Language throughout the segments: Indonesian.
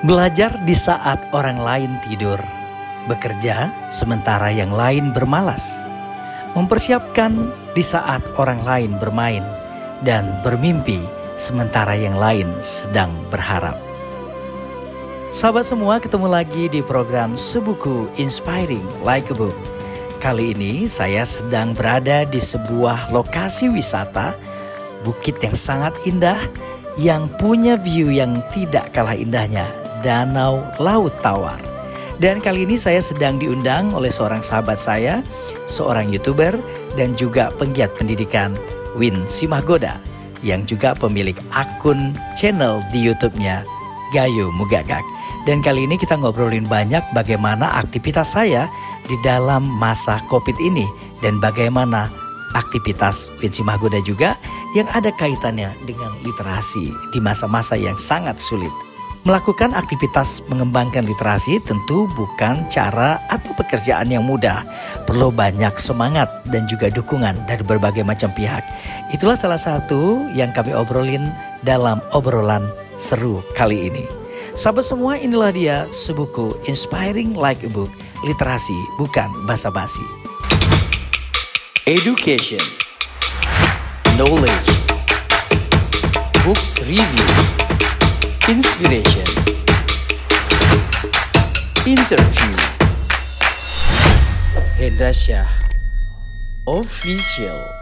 Belajar di saat orang lain tidur, bekerja sementara yang lain bermalas, mempersiapkan di saat orang lain bermain, dan bermimpi sementara yang lain sedang berharap. Sahabat semua, ketemu lagi di program Sebuku Inspiring Like a Book. Kali ini saya sedang berada di sebuah lokasi wisata, bukit yang sangat indah, yang punya view yang tidak kalah indahnya, Danau Laut Tawar. Dan kali ini saya sedang diundang oleh seorang sahabat saya, seorang YouTuber dan juga penggiat pendidikan, Win Simahgoda, yang juga pemilik akun channel di YouTube-nya Gayo Mugagak. Dan kali ini kita ngobrolin banyak bagaimana aktivitas saya di dalam masa COVID ini dan bagaimana aktivitas Win Simahgoda juga yang ada kaitannya dengan literasi di masa-masa yang sangat sulit. Melakukan aktivitas mengembangkan literasi tentu bukan cara atau pekerjaan yang mudah. Perlu banyak semangat dan juga dukungan dari berbagai macam pihak. Itulah salah satu yang kami obrolin dalam obrolan seru kali ini. Sahabat semua, inilah dia Sebuku Inspiring Like a Book, literasi bukan basa-basi. Education, knowledge, books review, inspiration, interview. Hendra Syah Official.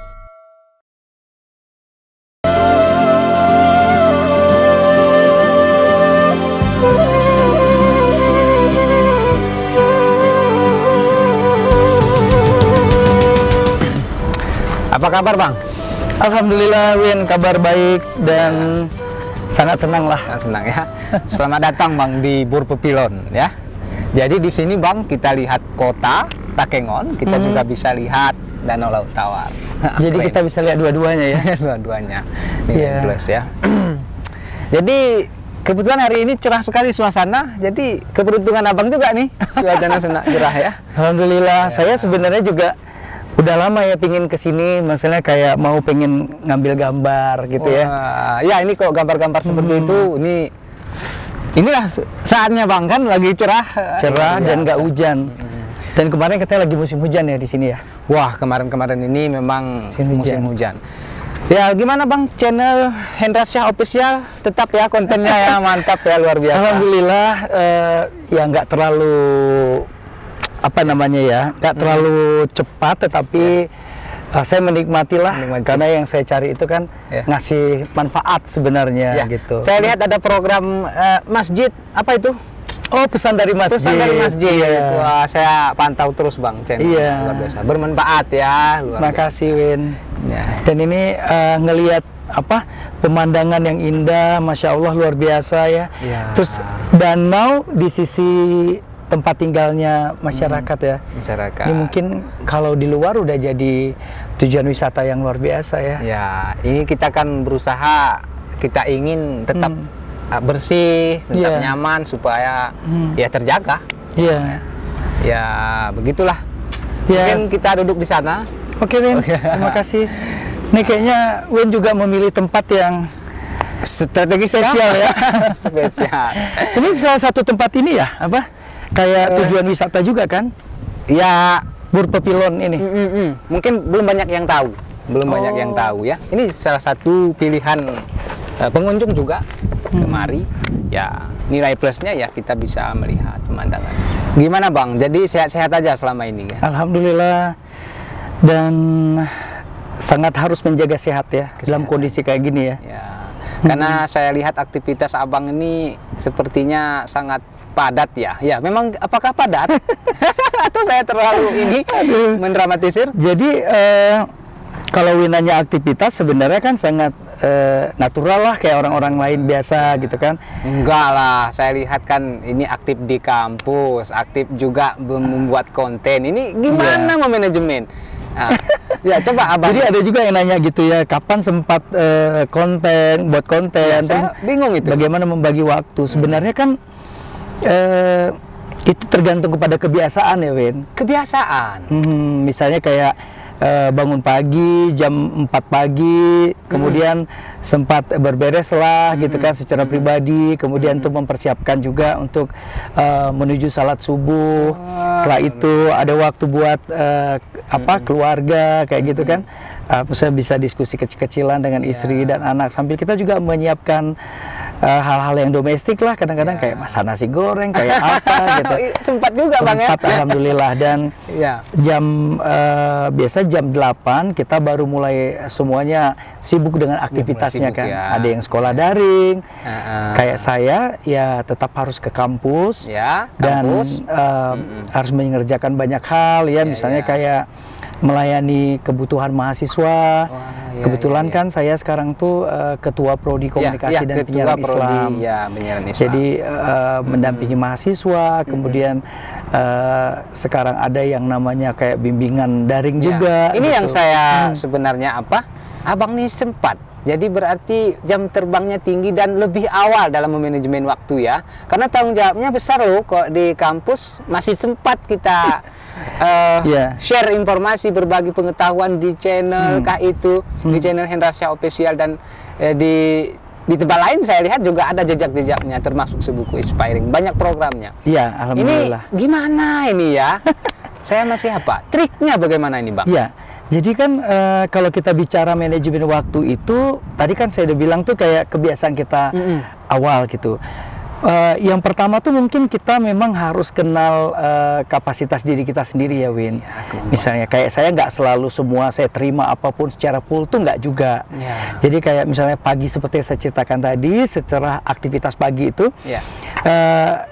Apa kabar, Bang? Alhamdulillah, Win, kabar baik dan sangat senang lah. Senang ya. Selamat datang, Bang, di Burpepilon ya. Jadi di sini, Bang, kita lihat kota Takengon, kita juga bisa lihat Danau Laut Tawar. Jadi kita bisa lihat dua-duanya ya. Dua-duanya. Ini plus ya. Jadi kebetulan hari ini cerah sekali suasana. Jadi keberuntungan Abang juga nih. Suasana cerah ya. Alhamdulillah, saya sebenarnya juga udah lama ya pingin kesini, maksudnya kayak mau pengen ngambil gambar gitu ya. Ya ini kok gambar-gambar seperti itu, inilah saatnya, Bang, kan lagi cerah dan nggak hujan. Dan kemarin katanya lagi musim hujan ya di sini ya. Wah, kemarin ini memang musim hujan. Ya gimana, Bang, channel Hendra Syah Official tetap ya kontennya ya mantap ya, luar biasa. Alhamdulillah, ya nggak terlalu nggak terlalu cepat, tetapi saya menikmatilah karena yang saya cari itu kan ngasih manfaat sebenarnya gitu. Saya lihat ada program masjid, apa itu? Oh, pesan dari masjid. Pesan dari masjid. Itu saya pantau terus, Bang, channel luar biasa, bermanfaat ya, luar Makasih, Win. Ya. Dan ini ngelihat pemandangan yang indah, Masya Allah, luar biasa ya. Terus danau di sisi tempat tinggalnya masyarakat ya. Masyarakat. Ini mungkin kalau di luar udah jadi tujuan wisata yang luar biasa ya. Ya, ini kita kan berusaha, kita ingin tetap bersih, tetap nyaman supaya ya terjaga. Iya. Ya, begitulah. Mungkin kita duduk di sana. Oke, Win. Terima kasih. Nih kayaknya Win juga memilih tempat yang strategi spesial ya. Spesial. Ini salah satu tempat ini ya, kayak tujuan wisata juga kan? Ya, Burpepilon ini. Mungkin belum banyak yang tahu, banyak yang tahu ya. Ini salah satu pilihan pengunjung juga kemari. Ya, nilai plusnya ya kita bisa melihat pemandangan. Gimana, Bang? Jadi sehat-sehat aja selama ini ya? Alhamdulillah. Dan sangat harus menjaga sehat ya dalam kondisi kayak gini ya. Karena saya lihat aktivitas Abang ini sepertinya sangat padat ya. Ya, memang apakah padat? Atau saya terlalu mendramatisir? Jadi kalau Winanya aktivitas sebenarnya kan sangat natural lah kayak orang-orang lain biasa gitu kan. Enggak lah, saya lihat kan ini aktif di kampus, aktif juga membuat konten. Ini gimana memanajemen? Ya coba Abang. Jadi ada juga yang nanya gitu ya, kapan sempat buat konten? Saya bingung itu. Bagaimana membagi waktu? Sebenarnya kan itu tergantung kepada kebiasaan ya, Win. Kebiasaan. Misalnya kayak bangun pagi jam 4 pagi, kemudian sempat berberes lah gitu kan secara pribadi, kemudian untuk mempersiapkan juga untuk menuju salat subuh. Setelah itu ada waktu buat keluarga kayak gitu kan. Saya bisa diskusi kecil-kecilan dengan istri dan anak, sambil kita juga menyiapkan hal-hal yang domestik lah, kadang-kadang kayak masak nasi goreng kayak apa gitu. Sempat juga Bang ya. Sempat, alhamdulillah. Dan jam biasa jam 8 kita baru mulai semuanya sibuk dengan aktivitasnya kan. Ada yang sekolah daring, kayak saya ya tetap harus ke kampus, dan harus mengerjakan banyak hal ya, misalnya kayak melayani kebutuhan mahasiswa. Kebetulan kan saya sekarang tuh ketua prodi komunikasi dan penyiaran Islam. Jadi mendampingi mahasiswa, kemudian sekarang ada yang namanya kayak bimbingan daring juga. Ini gitu. Yang saya sebenarnya Abang nih sempat. Jadi berarti jam terbangnya tinggi dan lebih awal dalam memanajemen waktu ya. Karena tanggung jawabnya besar loh, kok di kampus masih sempat kita share informasi, berbagi pengetahuan di channel kah itu, di channel Hendrasya Official, dan di tempat lain saya lihat juga ada jejak-jejaknya, termasuk sebuku Inspiring, banyak programnya. Iya, alhamdulillah. Ini gimana ini ya? Saya masih triknya bagaimana ini Bang? Iya. Jadi kan kalau kita bicara manajemen waktu itu, tadi kan saya udah bilang tuh kayak kebiasaan kita awal gitu. Yang pertama tuh mungkin kita memang harus kenal kapasitas diri kita sendiri ya Win. Misalnya kayak saya nggak selalu semua saya terima apapun secara full tuh nggak juga. Jadi kayak misalnya pagi seperti yang saya ceritakan tadi, secara aktivitas pagi itu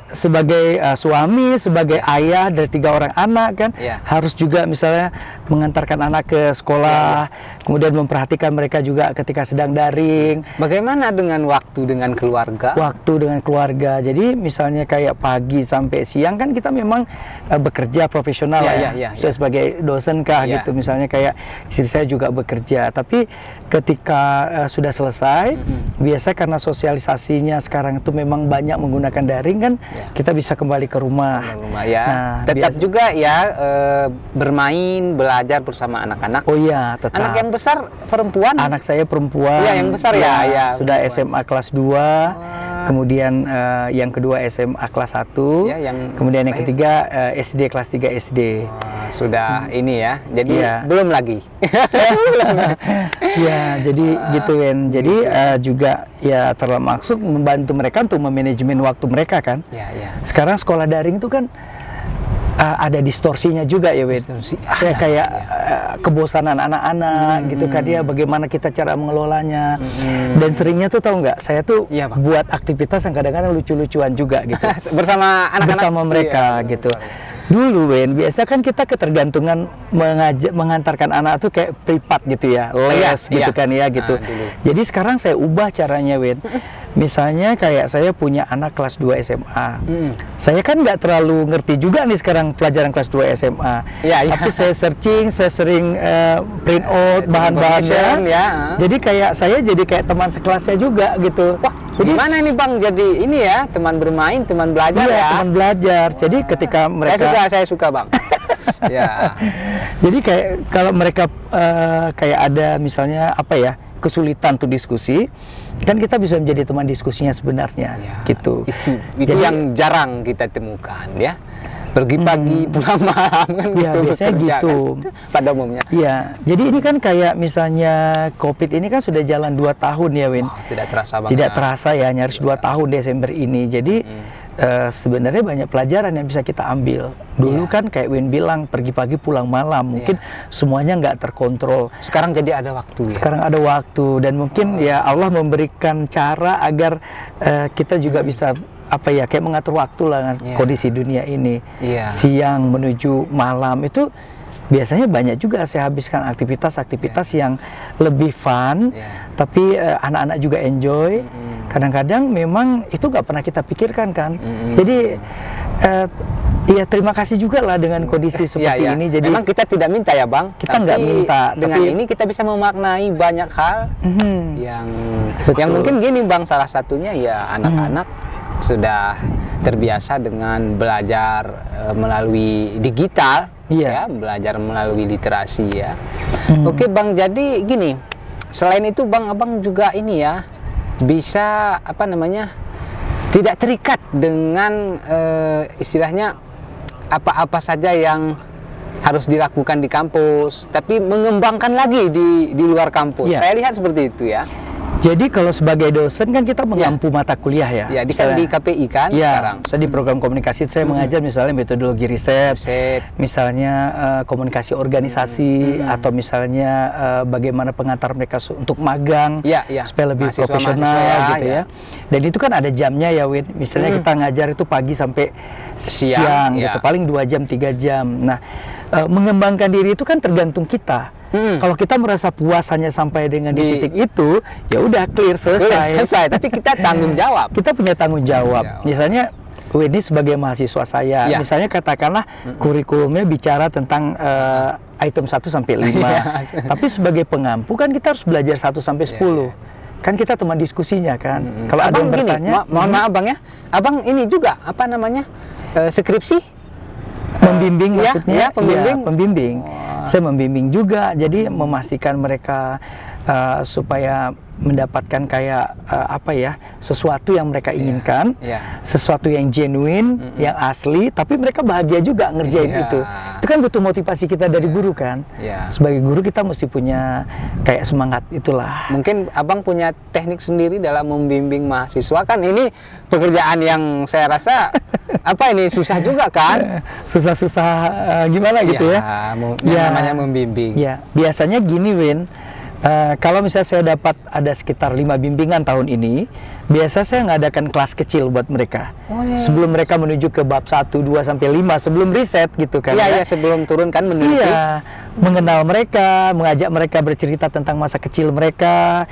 sebagai suami, sebagai ayah dari 3 orang anak kan, harus juga misalnya mengantarkan anak ke sekolah, kemudian memperhatikan mereka juga ketika sedang daring. Bagaimana dengan waktu dengan keluarga? Waktu dengan keluarga. Jadi misalnya kayak pagi sampai siang kan kita memang bekerja profesional Saya sebagai dosen kah gitu, misalnya kayak istri saya juga bekerja. Tapi ketika sudah selesai, biasa karena sosialisasinya sekarang itu memang banyak menggunakan daring kan, kita bisa kembali ke rumah. Nah, tetap juga bermain, belajar bersama anak-anak. Oh iya, tetap. Anak yang besar perempuan? Anak saya perempuan. Iya, yang besar sudah SMA kelas 2. Kemudian yang kedua SMA kelas 1. Kemudian yang ketiga SD kelas 3 SD. Sudah ini ya. Jadi belum lagi. Ya, jadi gitu kan. Jadi juga ya termaksud membantu mereka untuk memanajemen waktu mereka kan. Sekarang sekolah daring itu kan ada distorsinya juga ya Win. Saya kayak kebosanan anak-anak gitu kan, dia bagaimana kita cara mengelolanya. Dan seringnya tuh tahu nggak, saya tuh buat aktivitas yang kadang-kadang lucu-lucuan juga gitu. bersama anak-anak, bersama mereka gitu. Dulu Win, biasa kan kita ketergantungan mengantarkan anak tuh kayak privat gitu ya, les gitu kan ya gitu. Jadi sekarang saya ubah caranya Win. Misalnya kayak saya punya anak kelas 2 SMA. Saya kan nggak terlalu ngerti juga nih sekarang pelajaran kelas 2 SMA. Tapi saya searching, saya sering print out bahan-bahannya. Jadi kayak saya jadi kayak teman sekelasnya juga gitu. Wah, gimana ini Bang? Jadi ini ya, teman bermain, teman belajar teman belajar. Jadi ketika mereka... Saya suka Bang. Jadi kayak kalau mereka kayak ada misalnya kesulitan tuh diskusi, kan kita bisa menjadi teman diskusinya sebenarnya gitu. Itu jadi, yang jarang kita temukan ya. Pergi pagi, pulang malam kan gitu. Biasanya gitu. Kan, pada umumnya. Jadi ini kan kayak misalnya COVID ini kan sudah jalan 2 tahun ya Win. Tidak terasa banget. Tidak terasa ya, nyaris 2 tahun Desember ini. Jadi sebenarnya banyak pelajaran yang bisa kita ambil. Dulu kan kayak Win bilang, pergi pagi pulang malam, mungkin semuanya nggak terkontrol. Sekarang jadi ada waktu ya? Sekarang ada waktu, dan mungkin ya Allah memberikan cara agar kita juga bisa kayak mengatur waktu lah kondisi dunia ini. Siang menuju malam itu biasanya banyak juga saya habiskan aktivitas-aktivitas yang lebih fun, tapi anak-anak juga enjoy. Kadang-kadang memang itu nggak pernah kita pikirkan kan. Jadi terima kasih juga lah dengan kondisi seperti ini. Jadi memang kita tidak minta ya Bang. Kita nggak minta. Dengan ini kita bisa memaknai banyak hal yang mungkin gini Bang. Salah satunya ya anak-anak sudah terbiasa dengan belajar melalui digital ya, belajar melalui literasi ya. Oke Bang, jadi gini, selain itu Bang, Abang juga ini ya, bisa apa namanya, tidak terikat dengan istilahnya apa-apa saja yang harus dilakukan di kampus, tapi mengembangkan lagi di luar kampus. Saya lihat seperti itu ya. Jadi kalau sebagai dosen kan kita mengampu mata kuliah ya. Ya, di KPI kan sekarang. Saya di program komunikasi saya mengajar misalnya metodologi riset. Misalnya komunikasi organisasi, atau misalnya bagaimana pengantar mereka untuk magang supaya lebih profesional gitu ya. Dan itu kan ada jamnya ya Win. Misalnya kita ngajar itu pagi sampai siang gitu. Paling 2 jam 3 jam. Nah, mengembangkan diri itu kan tergantung kita. Kalau kita merasa puas hanya sampai dengan di titik itu, ya udah clear, selesai. Tapi kita tanggung jawab. Kita punya tanggung jawab. Misalnya, ini sebagai mahasiswa saya, misalnya katakanlah kurikulumnya bicara tentang item 1 sampai 5. Tapi sebagai pengampu kan kita harus belajar 1 sampai 10. Kan kita teman diskusinya kan. Kalau ada yang bertanya, mohon maaf Bang ya, Abang ini juga apa namanya, skripsi? Membimbing maksudnya? Pembimbing. Pembimbing. Saya membimbing juga, jadi memastikan mereka supaya mendapatkan kayak apa ya, sesuatu yang mereka inginkan, sesuatu yang genuine, yang asli, tapi mereka bahagia juga ngerjain itu. Itu kan butuh motivasi kita dari guru kan. Sebagai guru kita mesti punya kayak semangat itulah. Mungkin Abang punya teknik sendiri dalam membimbing mahasiswa kan, ini pekerjaan yang saya rasa apa ini susah juga kan? Susah-susah gimana gitu ya? Namanya membimbing. Ya, biasanya gini Win. Kalau misalnya saya dapat ada sekitar 5 bimbingan tahun ini, biasa saya ngadakan kelas kecil buat mereka. Sebelum mereka menuju ke bab 1, 2, sampai 5, sebelum riset gitu kan. Sebelum turun kan meneliti. Mengenal mereka, mengajak mereka bercerita tentang masa kecil mereka.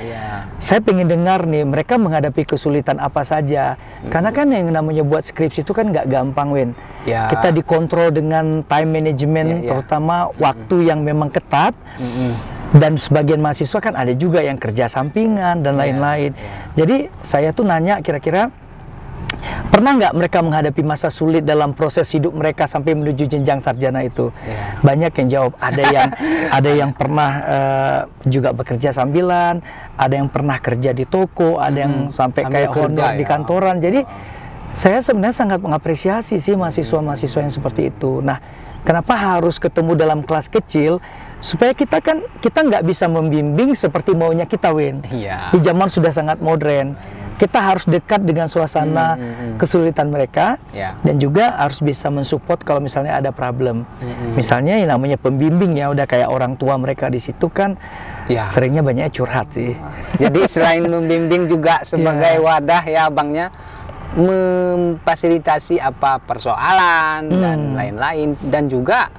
Saya pengen dengar nih, mereka menghadapi kesulitan apa saja. Karena kan yang namanya buat skripsi itu kan nggak gampang, Win. Kita dikontrol dengan time management, terutama waktu yang memang ketat. Dan sebagian mahasiswa kan ada juga yang kerja sampingan dan lain-lain. Jadi saya tuh nanya kira-kira pernah nggak mereka menghadapi masa sulit dalam proses hidup mereka sampai menuju jenjang sarjana itu? Banyak yang jawab. Ada yang pernah juga bekerja sambilan, ada yang pernah kerja di toko, ada yang sampai kayak honor di kantoran. Jadi saya sebenarnya sangat mengapresiasi sih mahasiswa-mahasiswa yang seperti itu. Nah, kenapa harus ketemu dalam kelas kecil? Supaya kita nggak bisa membimbing seperti maunya kita, Win. Di zaman sudah sangat modern. Kita harus dekat dengan suasana kesulitan mereka, dan juga harus bisa mensupport kalau misalnya ada problem. Misalnya yang namanya pembimbing ya, udah kayak orang tua mereka di situ kan, seringnya banyak curhat sih. Jadi selain membimbing juga sebagai wadah ya abangnya, memfasilitasi apa persoalan dan lain-lain, dan juga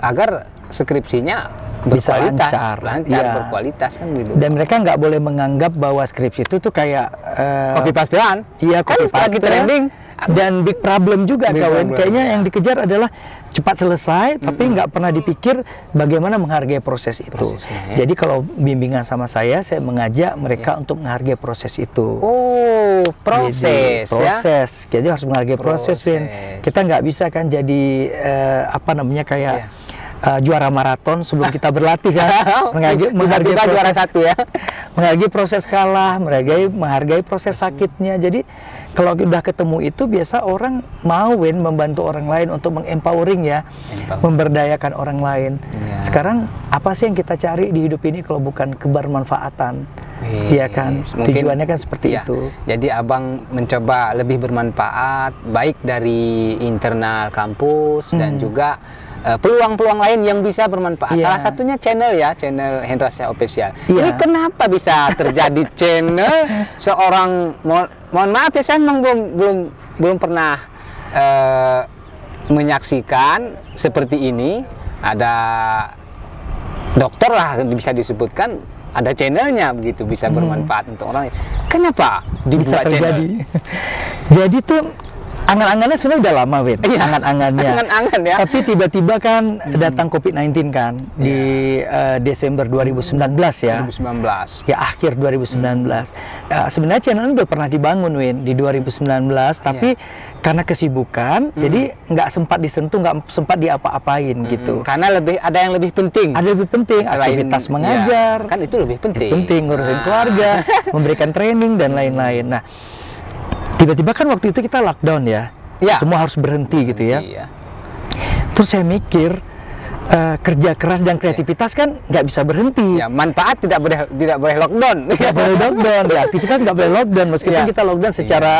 agar skripsinya berkualitas, lancar, berkualitas kan gitu. Dan mereka nggak boleh menganggap bahwa skripsi itu tuh kayak copy pastean. Iya, copy paste. Lagi trending. Dan big problem juga kawan. Kayaknya yang dikejar adalah cepat selesai, tapi nggak pernah dipikir bagaimana menghargai proses itu. Jadi kalau bimbingan sama saya mengajak mereka untuk menghargai proses itu. Oh, proses. Jadi harus menghargai proses, Win. Kita nggak bisa kan jadi apa namanya kayak juara maraton sebelum kita berlatih kan. menghargai proses, juara 1 ya. Menghargai proses kalah, menghargai proses sakitnya. Jadi kalau udah ketemu itu, biasa orang mau membantu orang lain untuk mengempowering ya, memberdayakan orang lain. Sekarang apa sih yang kita cari di hidup ini kalau bukan kebermanfaatan? Iya kan, tujuannya kan seperti itu. Jadi abang mencoba lebih bermanfaat, baik dari internal kampus dan juga peluang-peluang lain yang bisa bermanfaat. Salah satunya channel Hendrasya Official. Ini kenapa bisa terjadi channel seorang, mohon maaf ya, saya memang belum pernah menyaksikan seperti ini. Ada dokter lah bisa disebutkan, ada channelnya begitu, bisa bermanfaat untuk orang lain. Kenapa dibuat channel? Jadi tuh Angan-angannya sebenarnya udah lama, Win. Iya. Angan-angannya. Angan-angan ya. Tapi tiba-tiba kan datang COVID-19 kan di Desember 2019 ya. 2019. Ya akhir 2019. Sebenarnya channel ini udah pernah dibangun, Win, di 2019, tapi karena kesibukan, jadi nggak sempat disentuh, nggak sempat diapa-apain gitu. Karena ada yang lebih penting. Ada lebih penting, aktivitas mengajar. Kan itu lebih penting. Penting ngurusin keluarga, memberikan training dan lain-lain. Nah, tiba-tiba kan waktu itu kita lockdown ya. Semua harus berhenti gitu ya. Terus saya mikir, kerja keras dan kreativitas kan nggak bisa berhenti. Ya, manfaat tidak boleh lockdown. Tidak boleh lockdown. Ya, aktivitas nggak boleh lockdown meskipun kita lockdown secara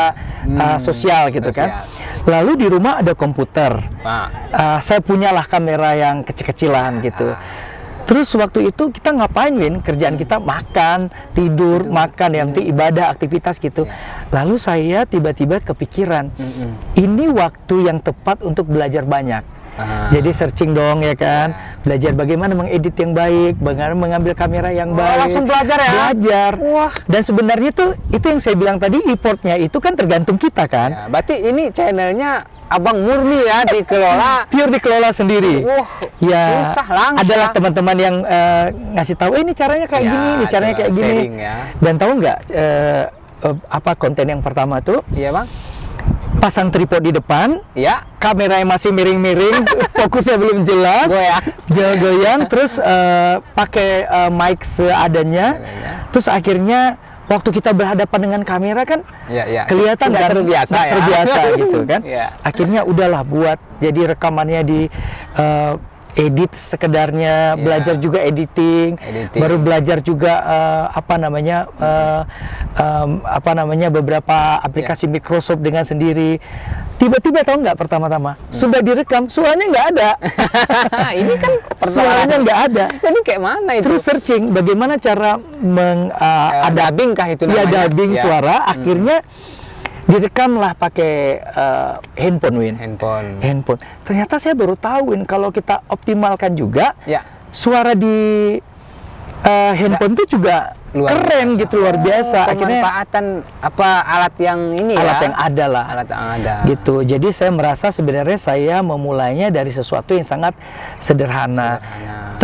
sosial gitu kan. Lalu di rumah ada komputer. Saya punyalah kamera yang kecil-kecilan gitu. Terus waktu itu kita ngapain, Win? Kerjaan kita makan, tidur, makan, yang penting ibadah, aktivitas gitu. Lalu saya tiba-tiba kepikiran, ini waktu yang tepat untuk belajar banyak. Jadi searching dong ya kan, belajar bagaimana mengedit yang baik, bagaimana mengambil kamera yang baik. Langsung belajar ya? Belajar. Wah. Dan sebenarnya tuh itu yang saya bilang tadi, effortnya itu kan tergantung kita kan. Berarti ini channelnya Abang murni ya dikelola, pure dikelola sendiri. Ya, susah langka. Adalah teman-teman yang ngasih tahu, ini caranya kayak gini, ini caranya kayak gini. Dan tahu nggak apa konten yang pertama tuh? Iya, Bang. Pasang tripod di depan, kamera yang masih miring-miring, fokusnya belum jelas, goyang, terus pakai mic seadanya, terus akhirnya waktu kita berhadapan dengan kamera kan kelihatan nggak terbiasa gitu kan. Akhirnya udahlah buat jadi rekamannya di edit sekedarnya, belajar juga editing, baru belajar juga beberapa aplikasi Microsoft dengan sendiri. Tiba-tiba tahu nggak pertama-tama sudah direkam, suaranya nggak ada. Ini kan suaranya nggak ada. Jadi kayak mana itu? Terus searching bagaimana cara dubbing kah itu namanya? Ya, dubbing suara. Akhirnya direkamlah pakai handphone, Win. Handphone. Ternyata saya baru tahu, Win, kalau kita optimalkan juga suara di handphone itu juga keren gitu, luar biasa. Akhirnya pemanfaatan alat yang ini yang ada lah. Alat yang ada. Gitu. Jadi saya merasa sebenarnya saya memulainya dari sesuatu yang sangat sederhana.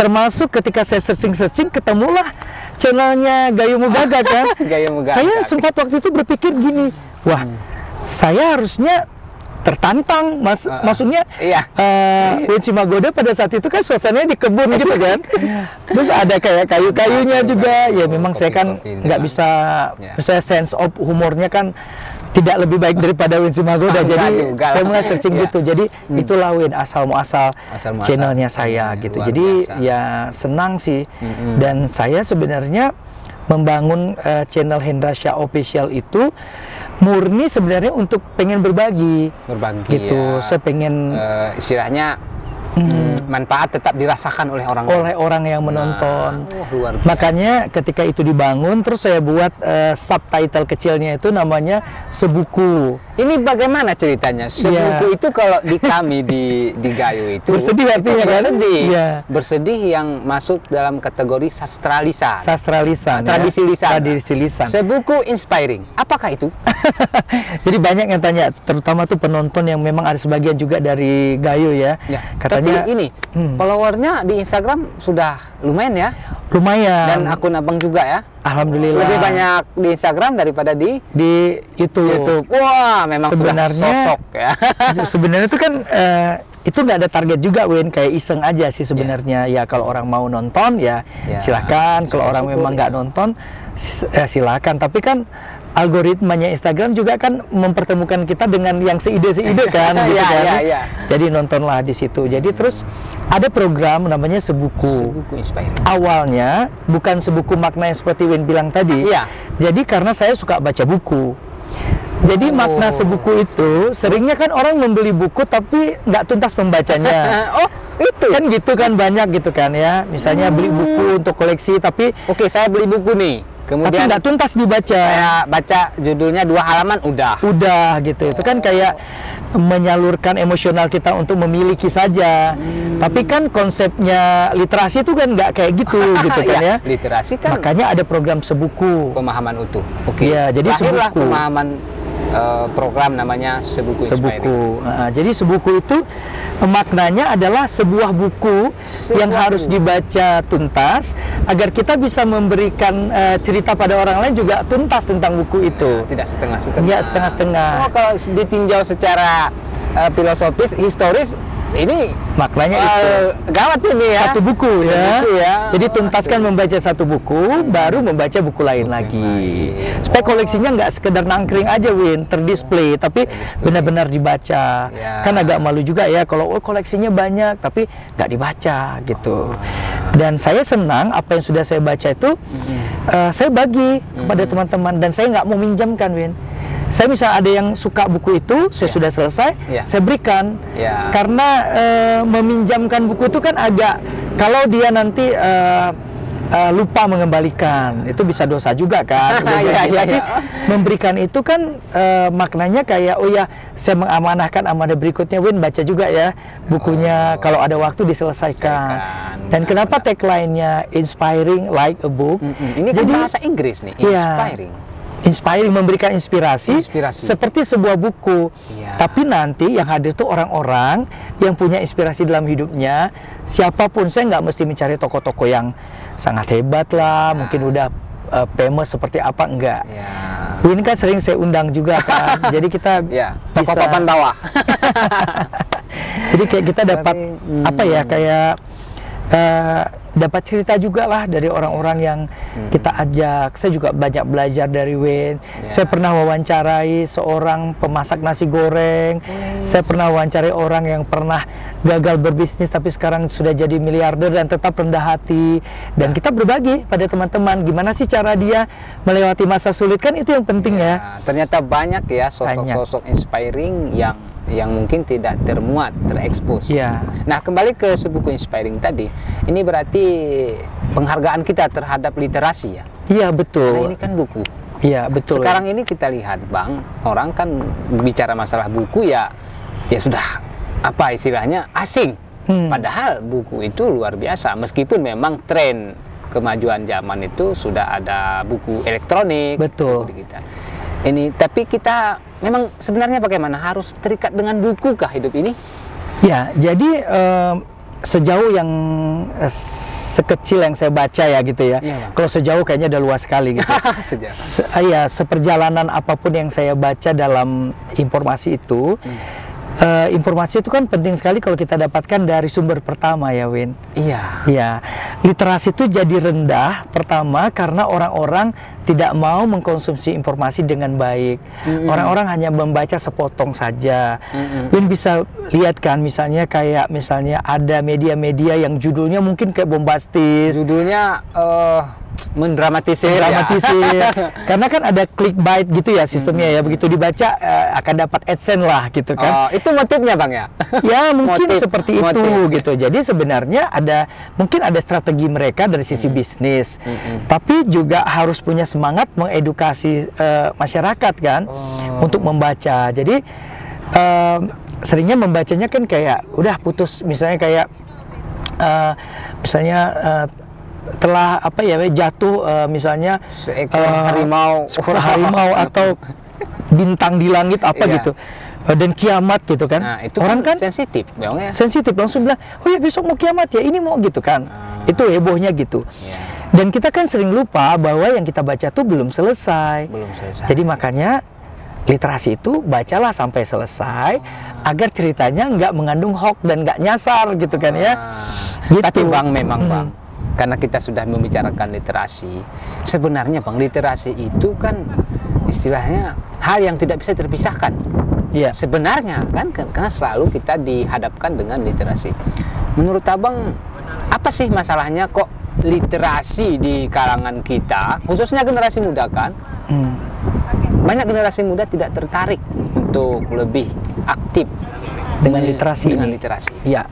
Termasuk ketika saya searching ketemulah channelnya Gayo Mugaga kan. Gayo Mugaga. Saya sempat waktu itu berpikir gini, wah, saya harusnya tertantang, maksudnya Win Simagoda pada saat itu kan suasananya di kebun gitu kan. Terus ada kayak kayu-kayunya juga. Ya memang saya kan nggak bisa, misalnya sense of humornya kan tidak lebih baik daripada Win Simagoda. Jadi saya mulai searching gitu. Jadi itulah Win asal muasal channelnya saya gitu. Jadi ya senang sih. Dan saya sebenarnya membangun channel Hendra Shah Official itu murni sebenarnya untuk pengen berbagi gitu. Saya pengen istilahnya manfaat tetap dirasakan oleh orang yang menonton. Luar biasa. Makanya ketika itu dibangun, terus saya buat subtitle kecilnya itu namanya Sebuku. Ini bagaimana ceritanya? Sebuku itu kalau di kami di Gayo itu bersedih artinya kan? Bersedih yang masuk dalam kategori sastra lisan. Tradisi lisan. Sebuku inspiring. Apakah itu? Jadi banyak yang tanya, terutama tuh penonton yang memang ada sebagian juga dari Gayo ya. Katanya tapi ini followernya di Instagram sudah lumayan ya. Lumayan. Dan akun abang juga ya. Alhamdulillah. Lebih banyak di Instagram daripada di YouTube. Wah, memang sebenarnya sudah sosok ya. Sebenarnya itu kan itu nggak ada target juga, Win, kayak iseng aja sih sebenarnya. Ya kalau orang mau nonton ya silakan. Kalau orang memang nggak nonton silakan. Tapi kan algoritmanya Instagram juga kan mempertemukan kita dengan yang seide-seide kan, gitu kan. Jadi nontonlah di situ. Jadi terus ada program namanya Sebuku. Awalnya bukan sebuku makna yang seperti Win bilang tadi. Jadi karena saya suka baca buku. Jadi makna sebuku itu seringnya kan orang membeli buku tapi nggak tuntas membacanya. Itu kan gitu kan, banyak gitu kan ya. Misalnya beli buku untuk koleksi tapi saya beli buku nih. Kemudian tapi nggak tuntas dibaca. Saya baca judulnya 2 halaman udah gitu. Itu kan kayak menyalurkan emosional kita untuk memiliki saja. Tapi kan konsepnya literasi itu kan nggak kayak gitu gitu kan ya. Literasi kan makanya ada program Sebuku. Pemahaman utuh. Ya, jadi lahirlah Sebuku. Pemahaman program namanya Sebuku Inspiring. Jadi sebuku itu maknanya adalah sebuah buku yang harus dibaca tuntas agar kita bisa memberikan cerita pada orang lain juga tuntas tentang buku itu. Tidak setengah-setengah. Tidak setengah-setengah. Oh, kalau ditinjau secara filosofis, historis, ini maknanya itu gawat ini ya. Satu buku ya. Jadi tuntaskan Aduh. membaca satu buku, baru membaca buku lain lagi. Supaya koleksinya nggak sekedar nangkring aja, Win, terdisplay, tapi benar-benar dibaca. Kan agak malu juga ya kalau koleksinya banyak tapi nggak dibaca gitu. Dan saya senang apa yang sudah saya baca itu saya bagi kepada teman-teman, dan saya nggak mau minjamkan, Win. Saya bisa ada yang suka buku itu, saya sudah selesai, saya berikan. Karena meminjamkan buku itu kan agak, kalau dia nanti lupa mengembalikan, itu bisa dosa juga kan. Tapi memberikan itu kan maknanya kayak, oh ya, saya mengamanahkan amanah berikutnya, Win, baca juga ya bukunya, kalau ada waktu diselesaikan. Dan kenapa tagline-nya inspiring like a book? Ini kan bahasa Inggris nih, inspiring. Inspiring, memberikan inspirasi seperti sebuah buku. Tapi nanti yang hadir itu orang-orang yang punya inspirasi dalam hidupnya. Siapapun, saya nggak mesti mencari tokoh-tokoh yang sangat hebat lah, mungkin udah famous seperti apa, enggak. Ini kan sering saya undang juga kan. Jadi kita tokoh papan bawah. Jadi kayak kita dapat apa ya, kayak dapat cerita juga lah dari orang-orang yang kita ajak. Saya juga banyak belajar dari Win. Saya pernah wawancarai seorang pemasak nasi goreng. Saya pernah wawancarai orang yang pernah gagal berbisnis tapi sekarang sudah jadi miliarder dan tetap rendah hati. Dan kita berbagi pada teman-teman gimana sih cara dia melewati masa sulit, kan itu yang penting ya. Ternyata banyak ya sosok-sosok inspiring yang mungkin tidak termuat, terekspos. Nah, kembali ke Sebuku Inspiring tadi, ini berarti penghargaan kita terhadap literasi ya? Iya, betul. Nah, ini kan buku. Iya, betul. Sekarang ini kita lihat, Bang, orang kan bicara masalah buku ya sudah apa istilahnya asing. Padahal buku itu luar biasa, meskipun memang tren kemajuan zaman itu sudah ada buku elektronik. Betul. Ini, tapi kita memang sebenarnya bagaimana, harus terikat dengan buku kah hidup ini? Ya, jadi sejauh yang sekecil yang saya baca ya gitu ya. Kalau sejauh kayaknya udah luas sekali gitu. Seperjalanan apapun yang saya baca dalam informasi itu, informasi itu kan penting sekali kalau kita dapatkan dari sumber pertama ya, Win. Iya. Literasi itu jadi rendah pertama karena orang-orang tidak mau mengkonsumsi informasi dengan baik. Orang-orang hanya membaca sepotong saja. Win bisa lihat kan, misalnya ada media-media yang judulnya mungkin kayak bombastis. Judulnya mendramatisir. Karena kan ada clickbait gitu ya sistemnya ya, begitu dibaca akan dapat AdSense lah gitu kan. Itu motifnya, Bang ya? Ya mungkin seperti itu gitu. Jadi sebenarnya mungkin ada strategi mereka dari sisi bisnis, tapi juga harus punya semangat mengedukasi masyarakat kan untuk membaca. Jadi seringnya membacanya kan kayak udah putus, misalnya kayak telah jatuh misalnya seekor harimau atau bintang di langit gitu, dan kiamat gitu kan. Nah, itu orang kan sensitif, sensitif langsung bilang, oh ya besok mau kiamat ya, ini mau gitu kan. Itu hebohnya gitu. Dan kita kan sering lupa bahwa yang kita baca tuh belum selesai. Jadi makanya literasi itu bacalah sampai selesai agar ceritanya nggak mengandung hoax dan nggak nyasar gitu kan ya. Gitu. Tapi Bang, memang Bang, karena kita sudah membicarakan literasi, sebenarnya Bang, literasi itu kan istilahnya hal yang tidak bisa terpisahkan. Sebenarnya kan, karena selalu kita dihadapkan dengan literasi. Menurut Abang, apa sih masalahnya kok literasi di kalangan kita, khususnya generasi muda kan, banyak generasi muda tidak tertarik untuk lebih aktif dengan literasi. Ya.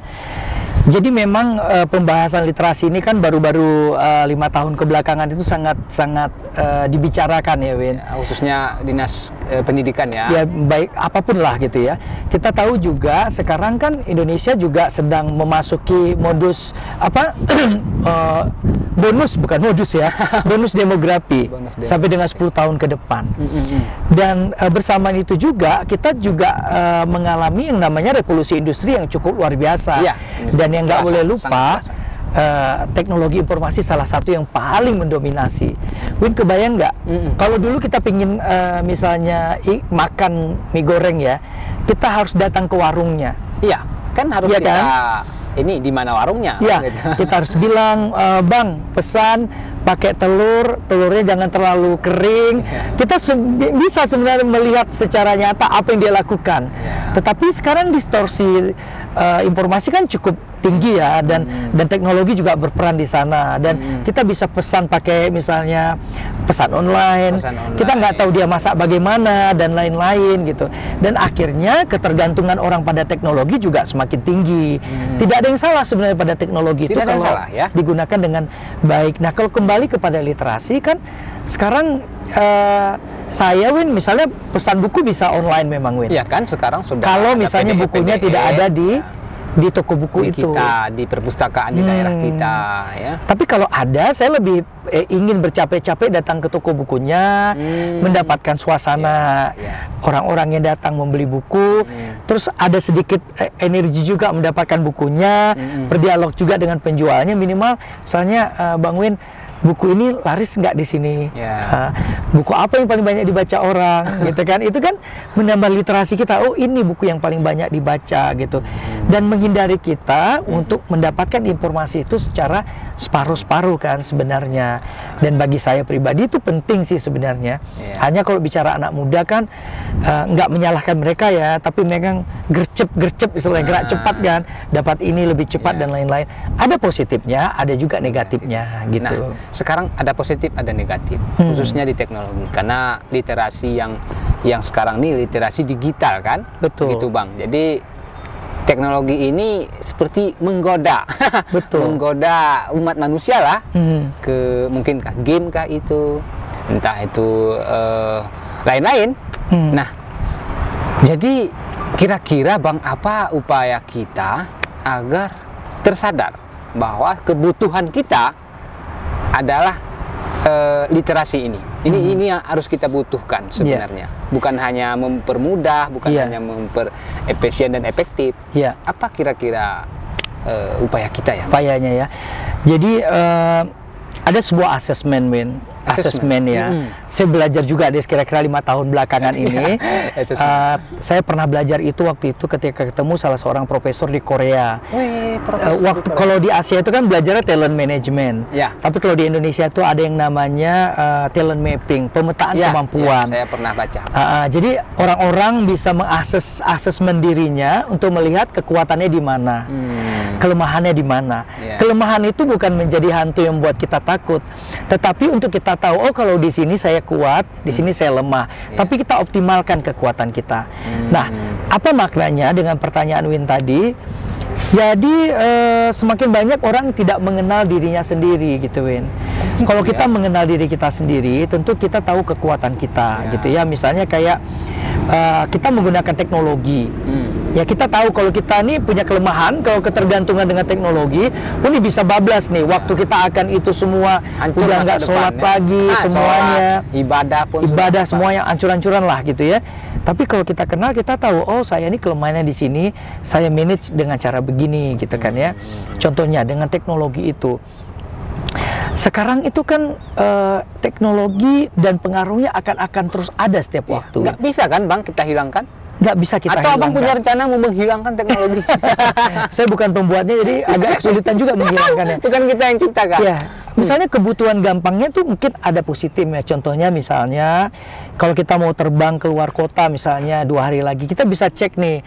Jadi memang pembahasan literasi ini kan baru-baru 5 tahun kebelakangan itu sangat dibicarakan ya, Win. Khususnya Dinas pendidikan ya. Ya baik apapun lah gitu ya. Kita tahu juga sekarang kan Indonesia juga sedang memasuki modus apa bonus bukan modus ya, bonus demografi sampai dengan 10 tahun ke depan. Dan bersamaan itu juga kita juga mengalami yang namanya revolusi industri yang cukup luar biasa. Ya, dan yang nggak boleh lupa teknologi informasi salah satu yang paling mendominasi. Win, kebayang nggak? Kalau dulu kita pingin misalnya makan mie goreng ya, kita harus datang ke warungnya. Iya, kan harus ya, kita kan? Ini di mana warungnya? Iya, gitu. kita harus bilang, Bang, pesan pakai telurnya jangan terlalu kering. Kita bisa sebenarnya melihat secara nyata apa yang dia lakukan. Tetapi sekarang distorsi informasi kan cukup tinggi ya, dan teknologi juga berperan di sana, dan kita bisa pesan pakai misalnya pesan online. Kita nggak tahu dia masak bagaimana dan lain-lain gitu, dan akhirnya ketergantungan orang pada teknologi juga semakin tinggi. Tidak ada yang salah sebenarnya pada teknologi itu kalau salah, ya? Digunakan dengan baik. Nah, kalau kembali kepada literasi kan sekarang saya Win misalnya pesan buku bisa online memang Win. Iya kan, sekarang sudah kalau misalnya bukunya tidak ada di toko buku itu, kita di perpustakaan di daerah kita ya. Tapi kalau ada, saya lebih ingin bercapek-capek datang ke toko bukunya, mendapatkan suasana orang-orang yang datang membeli buku, terus ada sedikit energi juga mendapatkan bukunya, berdialog juga dengan penjualnya, minimal misalnya Bang Win, buku ini laris nggak di sini? Buku apa yang paling banyak dibaca orang, gitu kan? Itu kan menambah literasi kita. Oh, ini buku yang paling banyak dibaca, gitu. Dan menghindari kita untuk mendapatkan informasi itu secara separuh-separuh kan sebenarnya. Dan bagi saya pribadi itu penting sih sebenarnya. Hanya kalau bicara anak muda kan nggak menyalahkan mereka ya, tapi memang gercep istilahnya, gerak cepat kan, dapat ini lebih cepat dan lain-lain. Ada positifnya, ada juga negatifnya, gitu. Nah, sekarang ada positif, ada negatif, khususnya di teknologi, karena literasi yang sekarang ini literasi digital kan. Betul. Gitu Bang. Jadi teknologi ini seperti menggoda, menggoda umat manusia lah, ke mungkinkah game kah itu, entah itu lain-lain. Nah, jadi kira-kira Bang, apa upaya kita agar tersadar bahwa kebutuhan kita adalah literasi ini. Ini yang harus kita butuhkan sebenarnya. Bukan hanya mempermudah, bukan hanya efisien dan efektif. Apa kira-kira upaya kita ya? Upayanya ya. Jadi ada sebuah asesmen ya. Saya belajar juga di kira-kira 5 tahun belakangan ini. Saya pernah belajar itu waktu itu ketika ketemu salah seorang profesor di Korea. Waktu kalau di Asia itu kan belajarnya talent management. Tapi kalau di Indonesia itu ada yang namanya talent mapping, pemetaan kemampuan. Saya pernah baca. Jadi orang-orang bisa mengasesmen dirinya untuk melihat kekuatannya di mana, kelemahannya di mana. Kelemahan itu bukan menjadi hantu yang buat kita takut, tetapi untuk kita tahu, oh kalau di sini saya kuat, di sini saya lemah. Tapi kita optimalkan kekuatan kita. Nah, apa maknanya dengan pertanyaan Win tadi? Jadi semakin banyak orang tidak mengenal dirinya sendiri, gitu Win. Kalau kita mengenal diri kita sendiri, tentu kita tahu kekuatan kita, gitu ya. Misalnya kayak kita menggunakan teknologi. Ya kita tahu kalau kita nih punya kelemahan, kalau ketergantungan dengan teknologi, ini bisa bablas nih. Waktu kita akan itu semua hancur, udah nggak sholat lagi, semuanya ibadah semuanya ancur-ancuran lah gitu ya. Tapi kalau kita kenal, kita tahu, oh saya ini kelemahannya di sini, saya manage dengan cara begini, gitu kan ya. Contohnya dengan teknologi itu. Sekarang itu kan teknologi dan pengaruhnya akan terus ada setiap waktu. Nggak bisa kan Bang kita hilangkan? Nggak bisa kita hilangkan. Atau Abang punya rencana mau menghilangkan teknologi? Saya bukan pembuatnya, jadi agak kesulitan juga menghilangkannya. Bukan kita yang ciptakan. Ya, misalnya kebutuhan gampangnya tuh mungkin ada positifnya. Contohnya misalnya kalau kita mau terbang keluar kota misalnya 2 hari lagi, kita bisa cek nih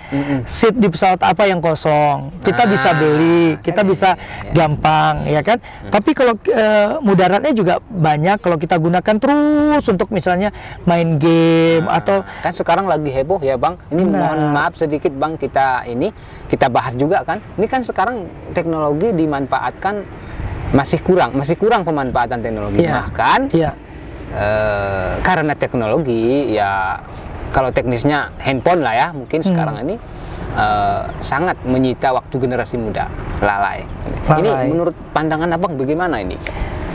seat di pesawat apa yang kosong. Kita bisa beli, kita bisa gampang, ya kan? Tapi kalau mudaratnya juga banyak kalau kita gunakan terus untuk misalnya main game atau kan sekarang lagi heboh ya Bang. Ini mohon maaf sedikit Bang, kita bahas juga kan. Ini kan sekarang teknologi dimanfaatkan masih kurang pemanfaatan teknologi. Bahkan karena teknologi ya kalau teknisnya handphone lah ya, mungkin sekarang ini sangat menyita waktu generasi muda, lalai. Ini menurut pandangan Abang bagaimana ini?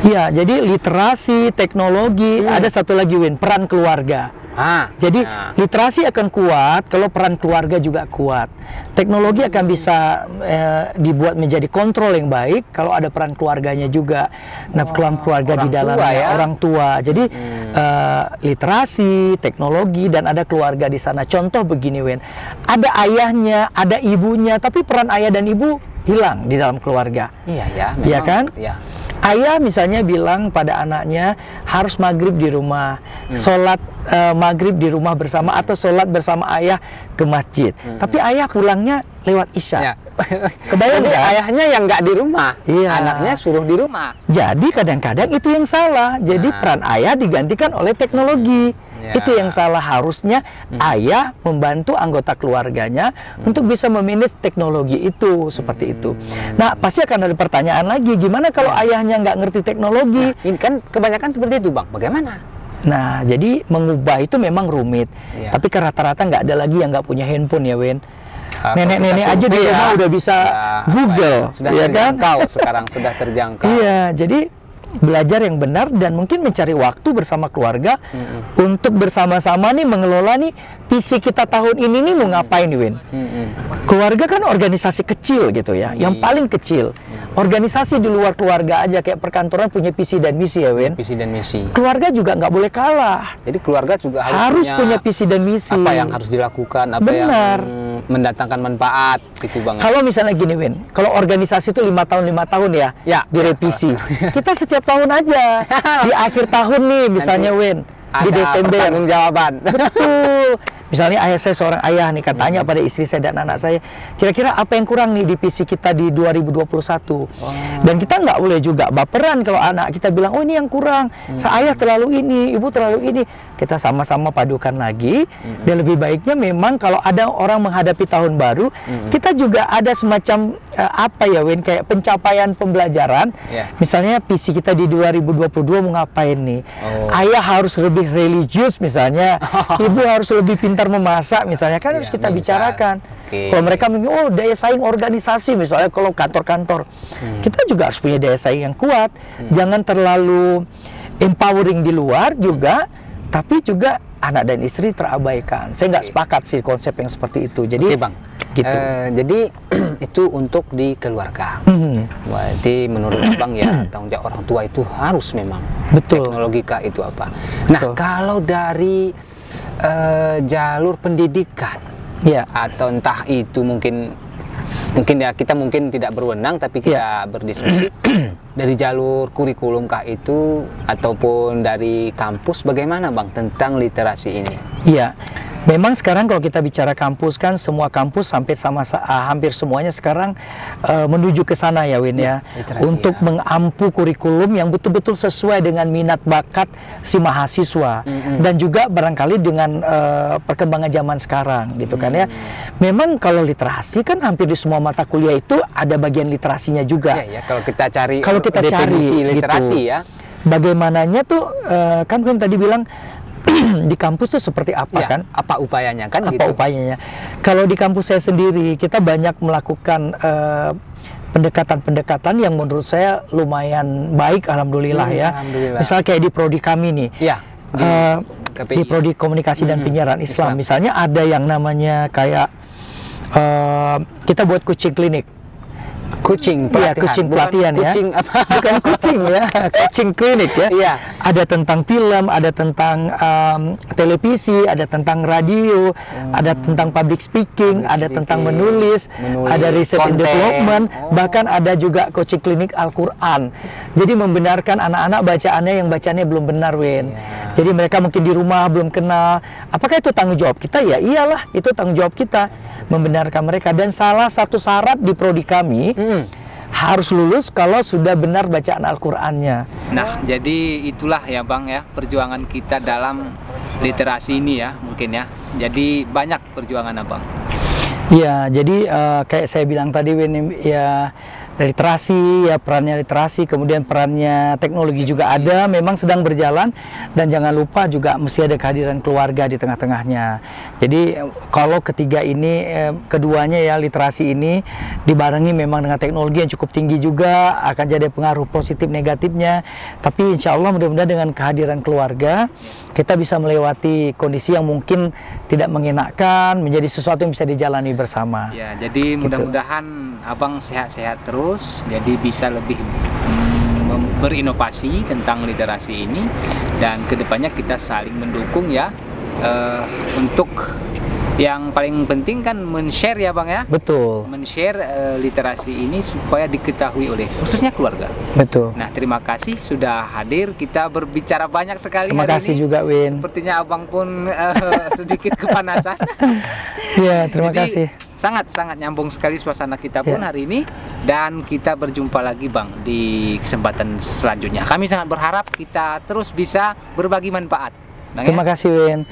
Ya, jadi literasi, teknologi, ada satu lagi Win, peran keluarga. Jadi literasi akan kuat kalau peran keluarga juga kuat. Teknologi akan bisa dibuat menjadi kontrol yang baik kalau ada peran keluarganya juga. Nah, peran keluarga di dalamnya orang tua. Jadi literasi, teknologi, dan ada keluarga di sana. Contoh begini, Wen, ada ayahnya, ada ibunya, tapi peran ayah dan ibu hilang di dalam keluarga. Iya ya, memang. Iya kan? Iya. Ayah misalnya bilang pada anaknya harus maghrib di rumah, sholat maghrib di rumah bersama, atau sholat bersama ayah ke masjid. Tapi ayah pulangnya lewat isya. Ya. Kebayang nggak? Ayahnya yang nggak di rumah, anaknya suruh di rumah. Jadi kadang-kadang itu yang salah. Jadi peran ayah digantikan oleh teknologi. Itu yang salah. Harusnya ayah membantu anggota keluarganya untuk bisa memanage teknologi itu, seperti itu. Nah, pasti akan ada pertanyaan lagi, gimana kalau ayahnya nggak ngerti teknologi? Nah, ini kan kebanyakan seperti itu, Bang. Bagaimana? Nah, jadi mengubah itu memang rumit. Tapi ke rata-rata nggak ada lagi yang nggak punya handphone ya, Wen. Nenek-nenek aja di rumah udah bisa Google, sudah ya terjangkau kan? Sekarang sudah terjangkau. Iya, jadi belajar yang benar dan mungkin mencari waktu bersama keluarga untuk bersama-sama nih mengelola nih visi kita tahun ini nih mau ngapain nih, Win. Keluarga kan organisasi kecil gitu ya, yang paling kecil. Organisasi di luar keluarga aja kayak perkantoran punya visi dan misi ya, Win. Visi dan misi. Keluarga juga nggak boleh kalah. Jadi keluarga juga harus punya visi dan misi. Apa yang harus dilakukan, apa yang mendatangkan manfaat gitu, Bang. Kalau misalnya gini, Win, kalau organisasi itu 5 tahun ya, direvisi. Kita setiap tahun aja di akhir tahun nih misalnya, Win, di Desember jawaban. Betul. Misalnya ayah saya seorang ayah nih, katanya pada istri saya dan anak saya, kira-kira apa yang kurang nih di visi kita di 2021. Dan kita nggak boleh juga baperan kalau anak kita bilang, oh ini yang kurang, ayah terlalu ini, ibu terlalu ini. Kita sama-sama padukan lagi. Dan lebih baiknya memang kalau ada orang menghadapi tahun baru, kita juga ada semacam apa ya, Win, kayak pencapaian pembelajaran. Misalnya visi kita di 2022 mau ngapain nih. Ayah harus lebih religius misalnya, ibu harus lebih pintar memasak misalnya, kan harus kita bicarakan. Kalau mereka mungkin, oh daya saing organisasi misalnya, kalau kantor-kantor, kita juga harus punya daya saing yang kuat. Jangan terlalu empowering di luar juga, tapi juga anak dan istri terabaikan. Saya nggak sepakat sih konsep yang seperti itu. Jadi, Bang, gitu. Jadi itu untuk di keluarga. Berarti menurut Bang ya, tanggung jawab orang tua itu harus memang. Betul. Teknologika itu apa? Nah, kalau dari jalur pendidikan, atau entah itu mungkin ya kita mungkin tidak berwenang, tapi kita berdiskusi dari jalur kurikulum kah itu ataupun dari kampus, bagaimana Bang tentang literasi ini? Iya. Memang sekarang kalau kita bicara kampus kan semua kampus hampir semuanya sekarang menuju ke sana ya, Win ya, untuk mengampu kurikulum yang betul-betul sesuai dengan minat bakat si mahasiswa dan juga barangkali dengan perkembangan zaman sekarang gitu kan ya. Memang kalau literasi kan hampir di semua mata kuliah itu ada bagian literasinya juga. Ya, kalau kita cari definisi literasi gitu. Ya. Bagaimananya tuh kan tadi bilang di kampus tuh seperti apa kan? Apa upayanya kan? Apa upayanya? Kalau di kampus saya sendiri, kita banyak melakukan pendekatan-pendekatan yang menurut saya lumayan baik, alhamdulillah ya. Alhamdulillah. Misal kayak di prodi kami nih, di prodi komunikasi dan penyiaran Islam. Misalnya ada yang namanya kayak kita buat kucing klinik. Kucing pelatihan, kucing ya. Bukan kucing ya, kucing klinik ya. Ada tentang film, ada tentang televisi, ada tentang radio, ada tentang public speaking, ada tentang menulis, ada research and development, bahkan ada juga coaching klinik Al-Quran. Jadi membenarkan anak-anak bacaannya yang bacanya belum benar, Win. Jadi mereka mungkin di rumah belum kenal. Apakah itu tanggung jawab kita? Ya iyalah, itu tanggung jawab kita membenarkan mereka. Dan salah satu syarat di prodi kami harus lulus kalau sudah benar bacaan Al-Qur'annya. Nah, jadi itulah ya Bang ya, perjuangan kita dalam literasi ini ya, mungkin ya. Jadi banyak perjuangan Abang. Ya, jadi kayak saya bilang tadi, Win, ya literasi, ya perannya literasi, kemudian perannya teknologi juga ada, memang sedang berjalan, dan jangan lupa juga mesti ada kehadiran keluarga di tengah-tengahnya. Jadi kalau ketiga ini, keduanya ya literasi ini dibarengi memang dengan teknologi yang cukup tinggi juga, akan jadi pengaruh positif negatifnya. Tapi insya Allah mudah-mudahan dengan kehadiran keluarga kita bisa melewati kondisi yang mungkin tidak mengenakan, menjadi sesuatu yang bisa dijalani bersama. Ya, jadi mudah-mudahan Abang sehat-sehat terus, jadi bisa lebih berinovasi tentang literasi ini, dan kedepannya kita saling mendukung ya, untuk yang paling penting kan men-share ya Bang ya. Betul. Men-share literasi ini supaya diketahui oleh khususnya keluarga. Betul. Nah, terima kasih sudah hadir. Kita berbicara banyak sekali. Terima kasih juga, Win. Sepertinya Abang pun sedikit kepanasan. Iya, terima kasih. Sangat-sangat nyambung sekali suasana kita pun hari ini, dan kita berjumpa lagi Bang di kesempatan selanjutnya. Kami sangat berharap kita terus bisa berbagi manfaat. Bang, terima kasih, Win.